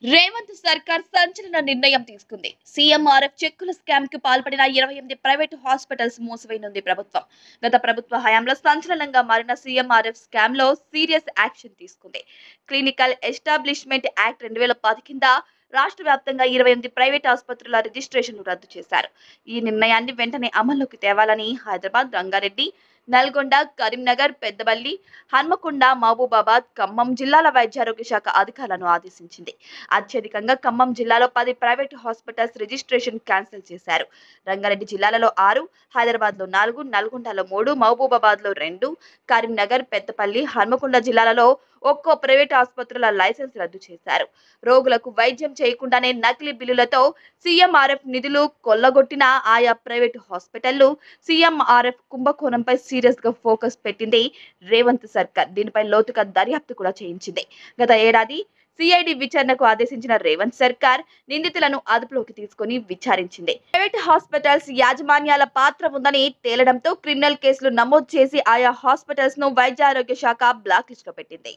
రేవంత్ సర్కార్ సంచలన నిర్ణయం తీసుకుంది. సీఎంఆర్ఎఫ్ చెక్కుల స్కామ్ కు పాల్పడిన 28 ప్రైవేటు హాస్పిటల్స్ మూసివేయనుంది ప్రభుత్వం. గత ప్రభుత్వ హయాంలో సంచలనంగా మారిన సీఎంఆర్ఎఫ్ స్కామ్ లో సీరియస్ యాక్షన్ తీసుకుంది. క్లినికల్ ఎస్టాబ్లిష్మెంట్ యాక్ట్ 2010 కింద రాష్ట్ర వ్యాప్తంగా 28 ప్రైవేట్ ఆసుపత్రుల రిజిస్ట్రేషన్లు రద్దు చేశారు. ఈ నిర్ణయాన్ని వెంటనే అమల్లోకి తేవాలని హైదరాబాద్, రంగారెడ్డి, నల్గొండ, కరీంనగర్, పెద్దపల్లి, హన్మకొండ, మహబూబాబాద్, ఖమ్మం జిల్లాల వైద్యారోగ్య శాఖ అధికారులను ఆదేశించింది. అత్యధికంగా ఖమ్మం జిల్లాలో 10 ప్రైవేట్ హాస్పిటల్స్ రిజిస్ట్రేషన్ క్యాన్సిల్ చేశారు. రంగారెడ్డి జిల్లాలో 6, హైదరాబాద్ లో 4, నల్గొండలో 3, మహబూబాబాద్ లో 2, కరీంనగర్, పెద్దపల్లి, హన్మకొండ జిల్లాలలో ఒక్కో ప్రైవేట్ ఆసుపత్రుల లైసెన్స్ రద్దు చేశారు. రోగులకు వైద్యం చేయకుండానే నకిలీ బిల్లులతో సీఎంఆర్ఎఫ్ నిధులు కొల్లగొట్టిన ఆయా ప్రైవేట్ హాస్పిటళ్లు సీఎంఆర్ఎఫ్ కుంభకోణంపై సీరియస్ గా ఫోకస్ పెట్టింది రేవంత్ సర్కార్. దీనిపై లోతుగా దర్యాప్తు కూడా చేయించింది. గత ఏడాది సిఐడి విచారణకు ఆదేశించిన రేవంత్ సర్కార్ నిందితులను అదుపులోకి తీసుకుని విచారించింది. ప్రైవేట్ హాస్పిటల్స్ యాజమాన్యాల పాత్ర ఉందని తేలడంతో క్రిమినల్ కేసులు నమోదు చేసి ఆయా హాస్పిటల్స్ ను వైద్యారోగ్య శాఖ బ్లాక్ లిస్ట్ లో పెట్టింది.